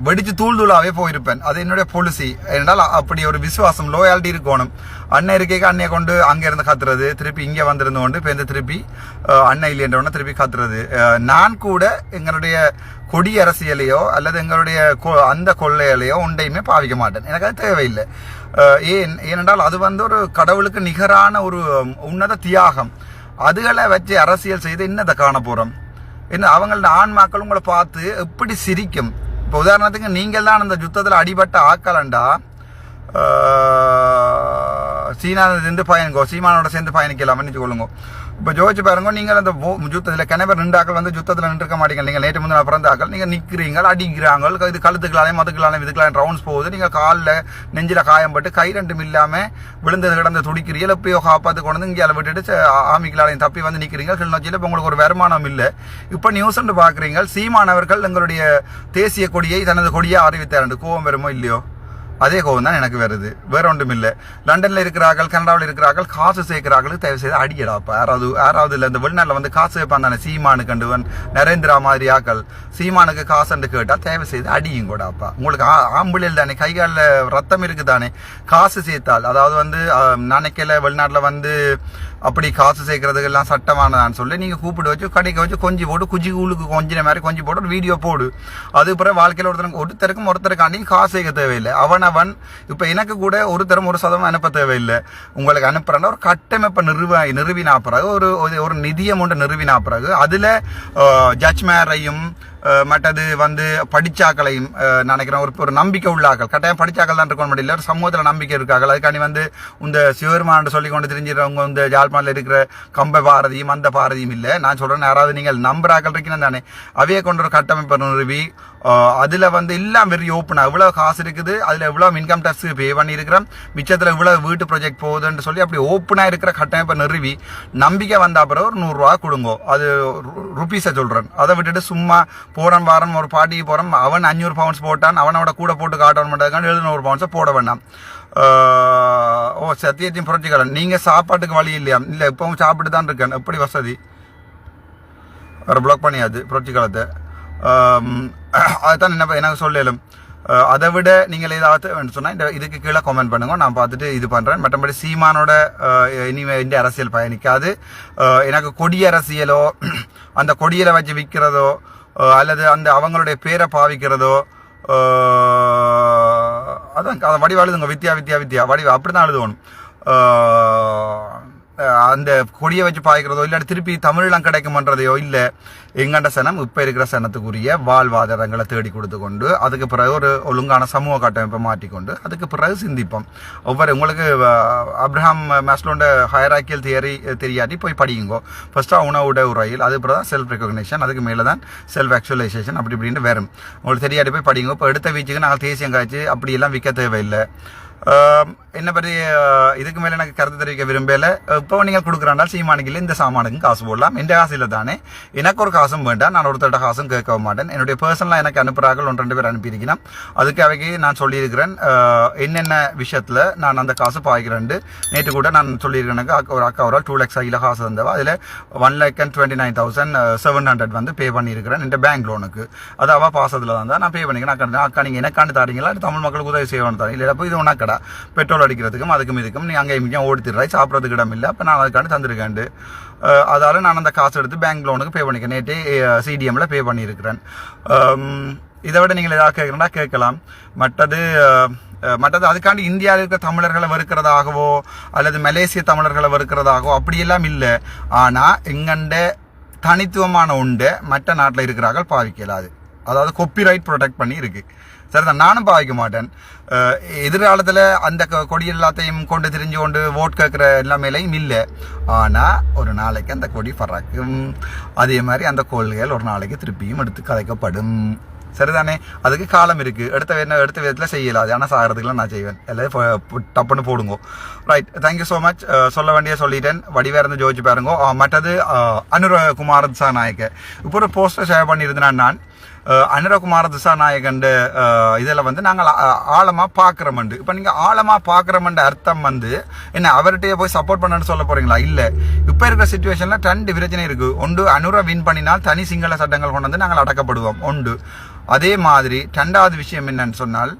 வெடிச்சு தூளாவே போயிருப்பேன். அது என்னுடைய பாலிசி. என்றால் அப்படி ஒரு விசுவாசம் லோயாலிட்டி இருக்கணும். அண்ணன் இருக்கைக்கு அண்ணையை கொண்டு அங்கே இருந்து கத்துறது, திருப்பி இங்கே வந்திருந்து கொண்டு இப்போ திருப்பி அண்ணன் இல்லைன்றவன திருப்பி கத்துறது. நான் கூட எங்களுடைய கொடி அரசியலையோ அல்லது எங்களுடைய அந்த கொள்ளையிலையோ ஒன்றையுமே பாவிக்க மாட்டேன். எனக்கு அது தேவையில்லை. ஏனென்றால் அது வந்து ஒரு கடவுளுக்கு நிகரான ஒரு உன்னத தியாகம். அதுகளை வச்சு அரசியல் செய்து என்னதை காண போறோம்? என்ன அவங்களோட ஆன்மாக்கள் உங்களை பார்த்து எப்படி சிரிக்கும்? இப்போ உதாரணத்துக்கு நீங்கள் தான் அந்த யுத்தத்தில் அடிபட்ட ஆக்கலண்டா சீனாவிலிருந்து பயணிக்கோ, சீமானோட சேர்ந்து பயணிக்கலாம் நினைச்சுக்கொள்ளுங்க. இப்போ ஜோதிச்சு பாருங்க, நீங்கள் அந்த யுத்தத்தில் கிணவர் நின்றாக்கள் வந்து யுத்தத்தில் நின்றுக்க மாட்டீங்க. நீங்கள் நேற்று முந்தின பிறந்தாக்கள் நீங்கள் நிற்கிறீங்க, அடிக்கிறாங்க, இது கழுத்துக்களாலையும் மதுக்களாலையும் இதுக்களாலையும் ரவுண்ட்ஸ் போகுது. நீங்கள் காலில் நெஞ்சில் காயம்பட்டு கை 2 இல்லாமல் விழுந்தது கிடந்த துடிக்கிறீங்க. எப்பயோ காப்பாற்று கொண்டு வந்து இங்கே விட்டுட்டு ஆமிக்களாலையும் தப்பி வந்து நிற்கிறீங்க. கிளிநொச்சியில் இப்போ உங்களுக்கு ஒரு வருமானம் இல்லை. இப்போ நியூஸ் பார்க்குறீங்க, சீமானவர்கள் எங்களுடைய தேசிய கொடியை தனது கொடியை அறிவித்தார். கோவம் வருமோ இல்லையோ? அதே கோவம் தான் எனக்கு வருது. வேற ஒன்றும் இல்லை. லண்டன்ல இருக்கிறார்கள், கனடாவில் இருக்கிறார்கள், காசு சேர்க்கிறார்கள். தயவு செய்து அடிக்கடாப்பா. யாராவது இல்லை. இந்த வெளிநாட்டில் வந்து காசு வைப்பான் தானே சீமானு கண்டுவன் நரேந்திரா மாதிரி ஆக்கள். சீமானுக்கு காசுன்னு கேட்டால் தயவு செய்து அடியும் கூடாப்பா. உங்களுக்கு ஆம்புலில் தானே, கைகாலில் ரத்தம் இருக்கு தானே. காசு சேர்த்தால் அதாவது வந்து நினைக்கல வெளிநாட்டில் வந்து அப்படி காசு சேர்க்கறதுக்கு எல்லாம் சட்டமானதான்னு சொல்லி நீங்கள் கூப்பிட்டு வச்சு கடைக்க வச்சு கொஞ்சி போட்டு குஜி கூழுக்கு கொஞ்சின மாதிரி கொஞ்சி போட்டு ஒரு வீடியோ போடு. அது பிறகு வாழ்க்கையில் ஒருத்தருக்காண்டியும் காசு சேர்க்க தேவையில்லை. அவன் இப்ப எனக்கு கூட ஒருத்தரும் 1% அனுப்ப தேவையில்லை. உங்களுக்கு அனுப்புறேன்னா ஒரு கட்டமைப்பை நிறுவினா பிறகு ஒரு நிதியம் ஒன்று நிறுவினா பிறகு அதுல ஜட்ஜ்மேரையும் மற்றது வந்து படிச்சாக்களையும் நினைக்கிறேன் ஒரு நம்பிக்கை உள்ளாக்கள் கட்டாயம் படிச்சாக்கள் தான் இருக்க முடியல. ஒரு சமூகத்தில் நம்பிக்கை இருக்கார்கள். அதுக்காண்டி வந்து இந்த சிவருமான்னு சொல்லி கொண்டு தெரிஞ்சிடறவங்க இந்த ஜாழ்ப்பாணில் இருக்கிற கம்ப பாரதியும் அந்த பாரதியும் இல்லை. நான் சொல்றேன், யாராவது நீங்கள் நம்புறாக்கள் இருக்கணும் தானே, அவையை கொண்டு ஒரு கட்டமைப்பை நிறுவி அதில் வந்து எல்லாம் வெரி ஓப்பனாக எவ்வளோ காசு இருக்குது, அதில் எவ்வளோ இன்கம் டேக்ஸ் பே பண்ணியிருக்கிறோம், மிச்சத்தில் இவ்வளோ வீட்டு ப்ராஜெக்ட் போகுதுன்னு சொல்லி அப்படி ஓப்பனாக இருக்கிற கட்டமைப்பை நிறுவி நம்பிக்கை வந்த அப்புறம் ஒரு 100 ரூபா கொடுங்கோ. அது ருபீஸை சொல்கிறேன். அதை விட்டுட்டு சும்மா போகிறோம் வாரம் ஒரு பார்ட்டிக்கு போகிறோம், அவன் 500 பவுண்ட்ஸ் போட்டான், அவனோட கூட போட்டு காட்டணும் பண்ணுறதுக்கான 700 பவுண்ட்ஸை போட வேண்டாம். சத்தியத்தையும் புரட்சிக்கலாம். நீங்கள் சாப்பாட்டுக்கு வழி இல்லையா? இல்லை இப்பவும் சாப்பிட்டு தான் இருக்கேன், எப்படி வசதி வேறு பிளாக் பண்ணியாது புரட்சி காலத்தை. அதுதான் என்ன எனக்கு சொல்லலும். அதை விட நீங்கள் ஏதாவது சொன்னால் இதுக்கு கீழே கமெண்ட் பண்ணுங்க, நான் பார்த்துட்டு இது பண்ணுறேன். மற்றபடி சீமானோட இனிமே இந்த அரசியல் பயணிக்காது. எனக்கு கொடி அரசியலோ அந்த கொடியில் வச்சு விற்கிறதோ அல்லது அந்த அவங்களுடைய பேரை பாவிக்கிறதோ அதான் அதை வடிவ அழுதுங்க. வித்யா வடிவ அப்படி தான் அழுதுவோம். அந்த கொடியை வச்சு பாய்க்கிறதோ இல்லாட்டி திருப்பி தமிழெல்லாம் கிடைக்குமன்றதையோ இல்லை. எங்கண்ட சனம் இப்போ இருக்கிற சனத்துக்குரிய வாழ்வாதாரங்களை தேடி கொடுத்து கொண்டு அதுக்கு பிறகு ஒரு ஒழுங்கான சமூக கட்டமைப்பை மாற்றிக்கொண்டு அதுக்கு பிறகு சிந்திப்போம். ஒவ்வொரு உங்களுக்கு அப்ரஹாம் மேஸ்லோட ஹைரார்க்கியல் தியரி தெரியாட்டி போய் படியுங்கோ. ஃபர்ஸ்ட்டாக உணவுட உரையில், அது பிறகு தான் செல்ஃப் ரெகக்னேஷன், அதுக்கு மேலே தான் செல்ஃப் ஆக்சுவலைசேஷன், அப்படி இப்படின்னு வரும். உங்களுக்கு தெரியாட்டி போய் படிங்க. இப்போ எடுத்த வீச்சுக்கு நாங்கள் தேசியம் காய்ச்சி அப்படியெல்லாம் விற்க தேவையில்லை. என்ன பற்றி இதுக்கு மேலே எனக்கு கருத்து தெரிவிக்க விரும்பல. இப்போ நீங்கள் கொடுக்குறாண்டால் சீமானுக்கு இந்த சாமானுக்கும் காசு போடலாம். எந்த காசு இல்லை தானே, எனக்கு ஒரு காசும் வேண்டாம், நான் ஒருத்தர்கிட்ட காசும் கேட்க மாட்டேன். என்னுடைய பர்சனலாக எனக்கு அனுப்புகிறார்கள் 1-2 பேர் அனுப்பியிருக்கிறேன். அதுக்கு அவைக்கு நான் சொல்லியிருக்கிறேன் என்னென்ன விஷயத்தில் நான் அந்த காசு பாய்க்கிறேன். நேற்று கூட நான் சொல்லியிருக்கேன், ஒரு அக்கா ஒரு 2 lakhs ஆகில காசு தந்தவா, அதில் 1,29,700 வந்து பே பண்ணியிருக்கிறேன் இந்த பேங்க் லோனுக்கு. அது அவள் பாசத்தில் தான் நான் பே பண்ணிக்கிறேன். அக்கா நீங்கள் எனக்காண்டு தாரீங்களா, தமிழ் மக்களுக்கு உதவி செய்யணும் தாரீங்க, இல்லை இது ஒன்றா கடை பெட்ரோல் அடிக்கிறதுக்கும் அதுக்கும் இதுக்கும் நீ அங்கே இங்கே ஓடித்துறாய், சாப்பிட்றதுக்கு இடம் இல்லை, அப்போ நான் அதுக்காண்டு தந்திருக்கேன். அதால் நான் அந்த காசு எடுத்து பேங்க் லோனுக்கு பே பண்ணிக்கிறேன். நேற்றே சிடிஎம்ல பே பண்ணியிருக்கிறேன். இதை விட நீங்கள் எதாவது கேட்குறேன்னா கேட்கலாம். மற்றது அதுக்காண்டி இந்தியாவில் இருக்கிற தமிழர்களை வெறுக்கிறதாகவோ அல்லது மலேசிய தமிழர்களை வெறுக்கிறதாகவோ அப்படியெல்லாம் இல்லை. ஆனால் எங்கண்ட தனித்துவமான உண்டை மற்ற நாட்டில் இருக்கிறார்கள் பாவிக்கலாது. அதாவது காப்பிரைட் ப்ரொடெக்ட் பண்ணி இருக்கு. சரிதான், நானும் பாவிக்க மாட்டேன். எதிர்காலத்தில் அந்த கொடி எல்லாத்தையும் கொண்டு திரிஞ்சு கொண்டு ஓட் கேட்குற எல்லாமேலையும் இல்லை. ஆனால் ஒரு நாளைக்கு அந்த கொடி பறக்கும். அதே மாதிரி அந்த கோள்கள் ஒரு நாளைக்கு திருப்பியும் எடுத்து கலைக்கப்படும். சரிதானே, அதுக்கு காலம் இருக்குது. எடுத்த விதத்தில் செய்யலாது. ஆனால் சாகிறதுக்குலாம் நான் செய்வேன். எல்லாரும் டப்புன்னு போடுங்கோ. Right, thank you so much. சொல்ல வேண்டிய சொல்லிட்டேன். வடிவேறு இருந்து ஜோதிச்சு பாருங்கோ. மற்றது அனுரகுமார திசாநாயக்க இப்போ ஒரு போஸ்டர் ஷேர் பண்ணியிருந்தேன் நான். அனுரகுமார திசாநாயகன் இதில் வந்து நாங்கள் ஆழமாக பார்க்குறோம்ண்டு. இப்போ நீங்கள் ஆழமாக பார்க்குறோம்ன்ற அர்த்தம் வந்து என்ன அவர்கிட்டயே போய் சப்போர்ட் பண்ணணும்னு சொல்ல போகிறீங்களா? இல்லை. இப்போ இருக்கிற சிச்சுவேஷனில் 2 பிரச்சனை இருக்குது. ஒன்று, அனுர வின் பண்ணினால் தனி சிங்கள சட்டங்கள் கொண்டு வந்து நாங்கள் அடக்கப்படுவோம். ஒன்று. அதே மாதிரி 2வது விஷயம் என்னன்னு சொன்னால்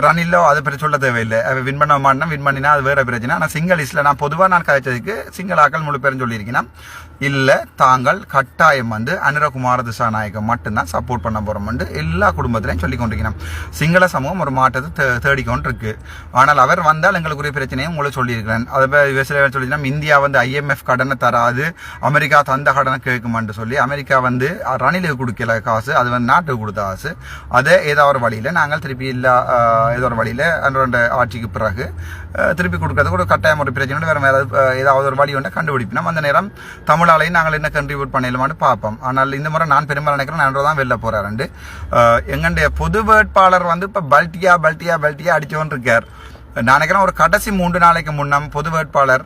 ரணிலோ அதை பற்றி சொல்ல தேவையில்லை. வின் பண்ண மாட்டேன், வின் பண்ணினா அது வேறு பிரச்சனை. ஆனால் சிங்கள நான் பொதுவாக நான் கதைச்சதுக்கு சிங்களாக்கள் முழு பேரும் சொல்லியிருக்கேன். இல்லை, தாங்கள் கட்டாயம் வந்து அனுரகுமார திசாநாயகம் மட்டும்தான் சப்போர்ட் பண்ண போகிறோம்னு எல்லா குடும்பத்திலையும் சொல்லி கொண்டிருக்கணும். சிங்கள சமூகம் ஒரு மாற்றத்தை தேடிக்கொண்டு இருக்கு. ஆனால் அவர் வந்தால் எங்களுக்குரிய பிரச்சனையும் உங்களுக்கு சொல்லியிருக்கிறேன். அதை சொல்லியிருக்கோம், இந்தியா வந்து IMF கடனை தராது, அமெரிக்கா தந்த கடனை கேட்குமான்னு சொல்லி அமெரிக்கா வந்து ரணிலுக்கு கொடுக்கல காசு, அது வந்து நாட்டுக்கு கொடுத்த காசு. அதை ஏதோ ஒரு வழியில் நாங்கள் திருப்பி இல்லை ஏதோ ஒரு வழியில் அன்றோட ஆட்சிக்கு பிறகு திருப்பி கொடுக்கறதுக்கு ஒரு கட்டாயம் ஒரு பிரச்சனை வேறு ஏதாவது ஒரு வழி ஒன்றை கண்டுபிடிப்பினோம். அந்த நேரம் தமிழாலையும் நாங்கள் என்ன கண்ட்ரிபியூட் பண்ணிடலாமான்னு பார்ப்போம். ஆனால் இந்த முறை நான் பெரும்பாலும் நினைக்கிறேன் நான் தான் வெளில போகிறாரு. எங்களுடைய பொது வேட்பாளர் வந்து இப்போ பல்ட்டியா அடிச்சோன்னு இருக்கார். நான் நினைக்கிறேன் ஒரு கடைசி 3 நாளைக்கு முன்னம் பொது வேட்பாளர்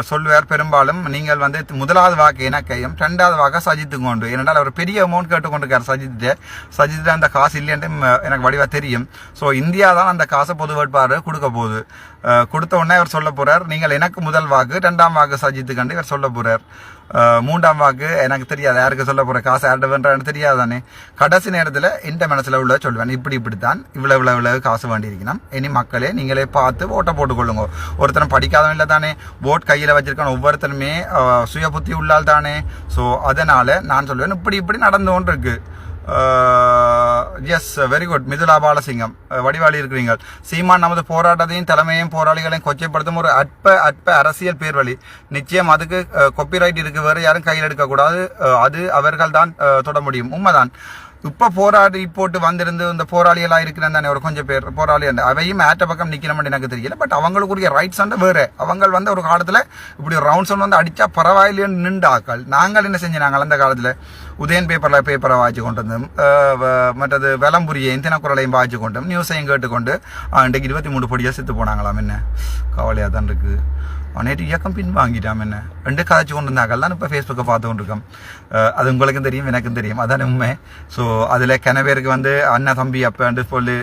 சொல்லுவார், பெரும்பாலும் நீங்கள் வந்து 1வது வாக்கு எனக்கையும் 2வது வாக்கு சஜித்துக்கு கொண்டு. ஏனென்றால் அவர் பெரிய அமௌண்ட் கேட்டுக்கொண்டிருக்கார் சஜித்து அந்த காசு இல்லைன்ட்டு எனக்கு வடிவாக தெரியும். ஸோ இந்தியா தான் அந்த காசை பொது வேட்பாளர் கொடுக்க போகுது. கொடுத்த உடனே இவர் சொல்ல போகிறார், நீங்கள் எனக்கு 1 வாக்கு 2ஆம் வாக்கு சஜித்துக்கண்டு இவர் சொல்ல போகிறார். 3ஆம் வாக்கு எனக்கு தெரியாது, யாருக்கு சொல்ல போகிற காசு யார்கிட்ட தெரியாதானே. கடைசி நேரத்தில் இந்த மனசில் உள்ள சொல்லுவேன், இப்படித்தான் இவ்வளவு காசு வேண்டியிருக்கணும். இனி மக்களே நீங்களே பார்த்து ஓட்டை போட்டுக்கொள்ளுங்க. ஒருத்தரும் படிக்காதவன் இல்லை தானே, ஓட் கையில் வச்சிருக்கான ஒவ்வொருத்தருமே சுய புத்தி உள்ளால் தானே. ஸோ அதனால் நான் சொல்லுவேன், இப்படி நடந்து கொண்டு இருக்கு. Yes, very good. Mithula Balasingam வடிவாளி இருக்கிறீங்க. சீமான் நமது போராட்டத்தையும் தலைமையும் போராளிகளையும் கொச்சைப்படுத்தும் ஒரு அற்ப அரசியல் பேர்வழி. நிச்சயம் அதுக்கு காப்பிரைட் இருக்கு, வேறு யாரும் கையில் எடுக்கக்கூடாது. அது அவர்கள் தான் தொட முடியும். உண்மைதான். இப்போ போராடி போட்டு வந்திருந்து இந்த போராளிகளாக இருக்கிறேன் தானே ஒரு கொஞ்சம் பேர் போராளி அவையும் ஆட்ட பக்கம் நிற்கணும்னு எனக்கு தெரியல. பட் அவங்களுக்குரிய ரைட்ஸ் வந்து வேறு. அவங்க வந்து ஒரு காலத்தில் இப்படி ரவுண்ட்ஸ் வந்து அடித்தா பரவாயில்லைன்னு நின்று ஆக்கள். நாங்கள் என்ன செஞ்சோம், நாங்கள் அந்த காலத்தில் உதயன் பேப்பரை வாய்ச்சி கொண்டு வந்தும் மற்றது விளம்புரியையும் தினக்குரலையும் வாய்ச்சி கொண்டும் நியூஸையும் கேட்டுக்கொண்டு இன்றைக்கு 23 பொடியாக செத்து போனாங்களாம். என்ன கவலையாக தான் இருக்குது. நேற்று இயக்கம் பின் வாங்கிட்டான். என்ன 2 கதைச்சு கொண்டு இருந்தாங்கள் தான் இப்போ ஃபேஸ்புக்கை பார்த்து கொண்டிருக்கோம். அது உங்களுக்கும் தெரியும், எனக்கும் தெரியும், அதான உண்மை. ஸோ அதில் கிணவேருக்கு அண்ணன் தம்பி அப்போண்டு சொல்லி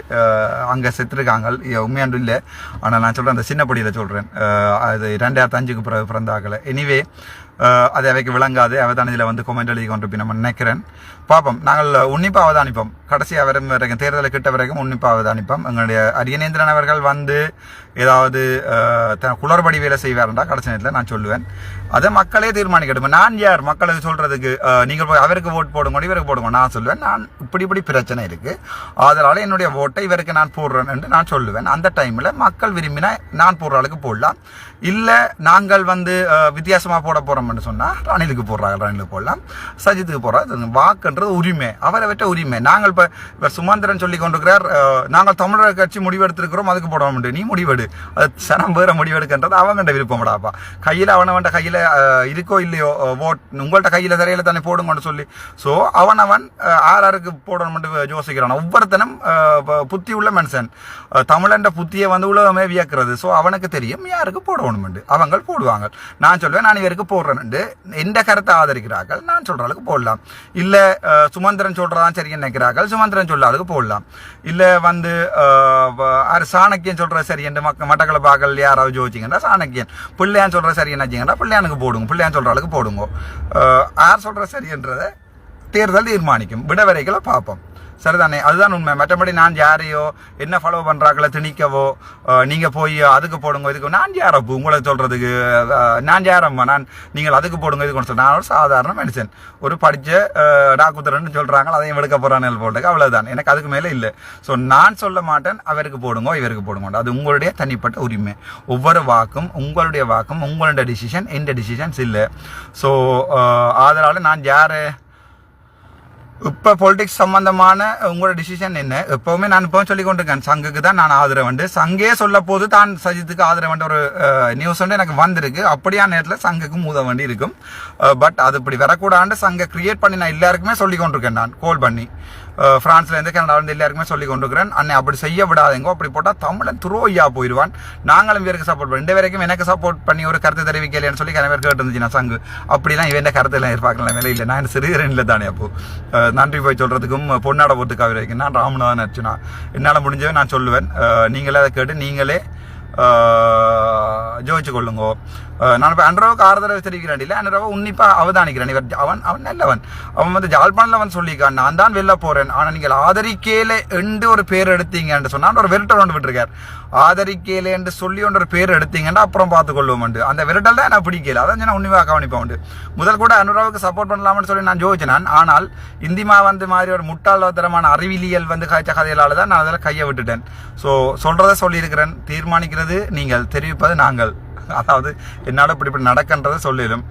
அங்கே செத்துருக்காங்க. உண்மையாண்டு இல்லை, ஆனால் நான் சொல்கிறேன் அந்த சின்ன பொடியில் சொல்கிறேன். அது 2005 பிறந்தாக்கல. எனிவே அது அவைக்கு விளங்காது. அவதானத்தில் கொமெண்ட் எழுதி கொண்டு நம்ம நினைக்கிறேன். பார்ப்போம். நாங்கள் உன்னிப்பாக அவதானிப்போம். கடைசி வரைக்கும் தேர்தலை கிட்ட வரைக்கும் உன்னிப்பாக அவதானிப்போம். எங்களுடைய அரியநேந்திரன் அவர்கள் ஏதாவது குளறுபடி வேலை செய்வார்ன்றா கடைசி நேரத்தில் நான் சொல்லுவேன். அதை மக்களே தீர்மானிக்கட்டும். நான் யார் மக்களுக்கு சொல்றதுக்கு? நீங்கள் போய் அவருக்கு ஓட் போடுங்க, இவருக்கு போடுங்க. நான் சொல்லுவேன், நான் இப்படி பிரச்சனை இருக்கு, அதனால என்னுடைய ஓட்டை இவருக்கு நான் போடுறேன் என்று நான் சொல்லுவேன். அந்த டைம்ல மக்கள் விரும்பினா நான் போடுற அளவுக்கு போடலாம். இல்ல நாங்கள் வித்தியாசமா போட போறோம் சொன்னா ரணிலுக்கு போடுறாங்க, ரணிலுக்கு போடலாம், சஜித்துக்கு போடுறாங்க. வாக்குன்றது உரிமை, அவரை விட்ட உரிமை. நாங்கள் இப்ப சுமந்திரன் சொல்லி கொண்டிருக்கிறார், நாங்கள் தமிழர் கட்சி முடிவெடுத்திருக்கிறோம், அதுக்கு போட முடியும். நீ முடிவெடு, அது சனம் வேற முடிவெடுக்கின்றது அவங்கள்ட்ட விருப்பம்டாப்பா. கையில அவனவன் கையில இருக்கோ இல்லையோ ஓட் உங்கள்ட்ட கையில தரையில தானே போடுங்கன்னு சொல்லி. ஸோ அவன் ஆறாருக்கு போடணும் யோசிக்கிறான். ஒவ்வொருத்தனும் புத்தி உள்ள மனுஷன். தமிழன்ற புத்தியை உலகமே வியக்கிறது. ஸோ அவனுக்கு தெரியும் யாருக்கு போடணும், அவங்க போடுவாங்க. நான் சொல்வேன், நான் இவருக்கு போடுறேன். எந்த கருத்தை ஆதரிக்கிறார்கள், நான் சொல்ற அளவுக்கு போடலாம். இல்ல சுமந்திரன் சொல்றதான் சரி நினைக்கிறார்கள், சுமந்திரன் சொல்ற அளவுக்கு போடலாம். இல்ல சாணக்கியன் சொல்ற சரி என்று மட்டக்களப்பாக்கள் யாராவது யோசிச்சிங்கன்னா சாணக்கியன், பிள்ளையான் சொல்ற சரி என்னச்சிங்கன்னா பிள்ளையானுக்கு போடுங்க, பிள்ளையான் சொல்ற அளவுக்கு போடுங்க. யார் சொல்ற சரி என்றதை தேர்தல் தீர்மானிக்கும். விட வரைகளை பார்ப்போம். சரிதானே? அதுதான் உண்மை. மற்றபடி நான் யாரையோ என்ன ஃபாலோ பண்றாங்களோ திணிக்கவோ நீங்க போய் அதுக்கு போடுங்க இதுக்கு, நான் யாரப்பு உங்களை சொல்றதுக்கு? நான் யாரம்மா நான் நீங்கள் அதுக்கு போடுங்க இதுக்கு சொல்ல? நான் ஒரு சாதாரண மனுஷன், ஒரு படிச்ச டாக்குத்தரன்னு சொல்றாங்க, அதையும் எடுக்க போறான்னு போட்டுக்கு, அவ்வளவுதான். எனக்கு அதுக்கு மேல இல்லை. ஸோ நான் சொல்ல மாட்டேன் அவருக்கு போடுங்க இவருக்கு போடுங்க, அது உங்களுடைய தனிப்பட்ட உரிமை. ஒவ்வொரு வாக்கும் உங்களுடைய வாக்கும், உங்களுடைய டிசிஷன், எந்த டிசிஷன்ஸ் இல்லை. ஸோ அதனால நான் யாரு இப்ப பொலிட்டிக்ஸ் சம்பந்தமான உங்களோட டிசிஷன் என்ன? எப்பவுமே நான் இப்போ சொல்லி கொண்டிருக்கேன், சங்குக்கு தான் நான் ஆதரவு. சங்கே சொல்ல போது தான் சஜித்துக்கு ஆதரவு ஒரு நியூஸ் எனக்கு வந்திருக்கு. அப்படியான நேரத்தில் சங்குக்கு மூத வேண்டி இருக்கும். பட் அது இப்படி வரக்கூடாது சங்கை கிரியேட் பண்ணி நான் எல்லாருக்குமே சொல்லி கொண்டிருக்கேன். நான் கால் பண்ணி பிரான்ஸ்ல இருந்து கனடாவிலிருந்து எல்லாருக்குமே சொல்லி கொண்டிருக்கிறேன், அன்னை அப்படி செய்ய விடாதீங்க, அப்படி போட்டால் தமிழன் துரோயா போயிடுவான். நாங்களும் இவருக்கு சப்போர்ட் பண்ணி வரைக்கும் எனக்கு சப்போர்ட் பண்ணி ஒரு கருத்து தெரிவிக்கலைன்னு சொல்லி கனவே கேட்டு இருந்துச்சு. நான் சங்கு அப்படிலாம் இவன் கருத்து எல்லாம் எதிர்பார்க்கலாம் வேலை இல்லை. நான் சிறுகிறேன் இல்லை தானே. அப்போ நன்றி போய் சொல்றதுக்கும் பொன்னாட போட்டுக்காக வரைக்கும் நான் ராமநாதன் அர்ச்சனா என்னால் முடிஞ்சவே நான் சொல்லுவேன். நீங்களே அதை கேட்டு நீங்களே ஜோதிச்சு கொள்ளுங்க. நான் இப்போ அன்றவுக்கு ஆறுதல் தெரிவிக்கிறேன் இல்லை, அன்றவை உன்னிப்பா அவதானிக்கிறேன். இவர் அவன் நல்லவன். அவன் ஜாழ்ப்பாணத்தில் சொல்லியிருக்கான், நான் தான் வெளில போறேன், ஆனால் நீங்கள் ஆதரிக்கையில என்று ஒரு பேர் எடுத்தீங்கன்னு சொன்னா ஒரு விரட்டல் ஒன்று விட்டுருக்கார். ஆதரிக்கையில என்று சொல்லி ஒன்று ஒரு பேர் எடுத்தீங்கன்னா அப்புறம் பார்த்து கொள்வோம். அந்த விரட்டல் தான் நான் பிடிக்கல, அதான் நான் உன்னிவா கவனிப்பேன். முதல் கூட அனுராவுக்கு சப்போர்ட் பண்ணலாம்னு சொல்லி நான் யோசிச்சேன். ஆனால் இந்திமா மாதிரி ஒரு முட்டாள்தரமான அறிவியல் காய்ச்ச கதைகளால் தான் நான் அதில் கையை விட்டுட்டேன். ஸோ சொல்றதை சொல்லியிருக்கிறேன், தீர்மானிக்கிறது நீங்கள், தெரிவிப்பது நாங்கள். அதாவது என்னால் இப்படி நடக்கின்றதை சொல்லிடும்.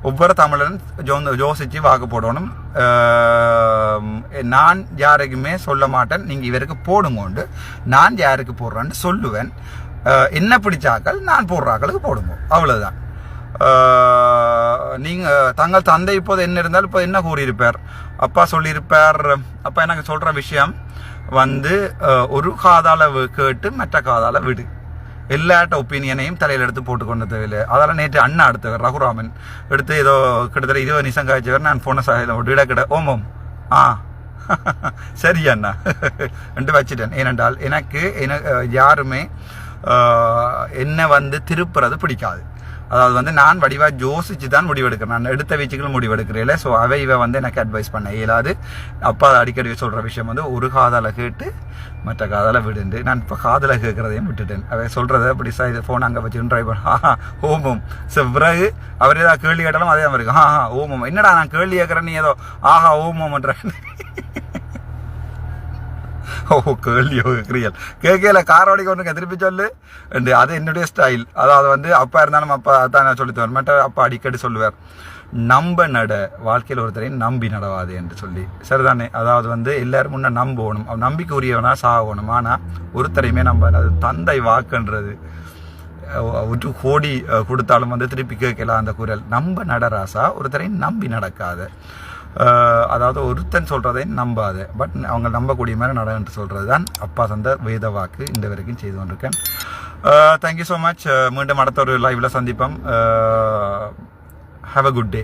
ஒவ்வொரு தமிழன் யோசிச்சு வாக்கு போடணும். நான் யாருக்குமே சொல்ல மாட்டேன் நீங்கள் இவருக்கு போடுங்கோண்டு, நான் யாருக்கு போடுறேன்னு சொல்லுவேன். என்ன பிடிச்சாக்கள் நான் போடுறாக்களுக்கு போடுங்க, அவ்வளவுதான். நீங்க தங்கள் தந்தை இப்போது என்ன இருந்தாலும் இப்போ என்ன கூறியிருப்பார், அப்பா சொல்லியிருப்பார். அப்பா எனக்கு சொல்ற விஷயம் ஒரு காதால கேட்டு மற்ற காதால விடு, எல்லாட்ட ஒப்பீனியனையும் தலையில் எடுத்து போட்டுக்கொண்ட தேவையில்லை. அதெல்லாம் நேற்று அண்ணா எடுத்தவர் ரகுராமன் எடுத்து ஏதோ கிட்டத்தட்ட 20 நிமிஷம் காய்ச்சவர். நான் போன விட கிட ஓமம் சரி அண்ணா என்று வச்சுட்டேன். ஏனென்றால் எனக்கு யாருமே என்ன திருப்புறது பிடிக்காது. அதாவது நான் வடிவாக யோசிச்சு தான் முடிவெடுக்கிறேன். நான் எடுத்த வீச்சுகள் முடிவெடுக்கிறேன். ஸோ அவை எனக்கு அட்வைஸ் பண்ண இயலாது. அப்பா அடிக்கடி சொல்கிற விஷயம் ஒரு காதால கேட்டு மற்ற காதால விடுண்டு. நான் இப்போ காதல கேட்குறதையும் விட்டுட்டேன். அவை சொல்கிறத அப்படி இதை ஃபோன் அங்கே வச்சு ட்ரை பண்ண ஓமம். ஸோ பிறகு அவர் ஏதாவது கேள்வி கேட்டாலும் அதே மாதிரி ஓமம். என்னடா நான் கேள்வி கேட்குறேன், நீ ஏதோ ஓமம்ன்றேன். கேள்வியோ கிரியல் கேட்கல காரோடி கொண்டு திருப்பி சொல்லு. அது என்னுடைய ஸ்டைல். அதாவது அப்பா இருந்தாலும் அப்பா தான் நான் சொல்லி தருவேன். மற்ற அப்பா அடிக்கடி சொல்லுவார், நம்ப நட வாழ்க்கையில் ஒருத்தரையும் நம்பி நடவாது என்று சொல்லி. சரிதானே? அதாவது எல்லாரும் முன்ன நம்பணும், நம்பிக்கை உரியவனா சாகணும். ஆனால் ஒருத்தரையுமே நம்ப, அது தந்தை வாக்குன்றது. ஒரு கோடி கொடுத்தாலும் திருப்பி கேட்கலாம் அந்த குரல். நம்ப நடராசா, ஒருத்தரையும் நம்பி நடக்காத. அதாவது ஒருத்தன் சொல்கிறதை நம்பாத, பட் அவங்க நம்பக்கூடிய மாதிரி நடன்னு சொல்கிறது தான் அப்பா தந்த வேத வாக்கு இந்த வரைக்கும் செய்து கொண்டிருக்கேன். Thank you so much. மீண்டும் அடுத்த ஒரு லைவில் சந்திப்போம். Have a good day.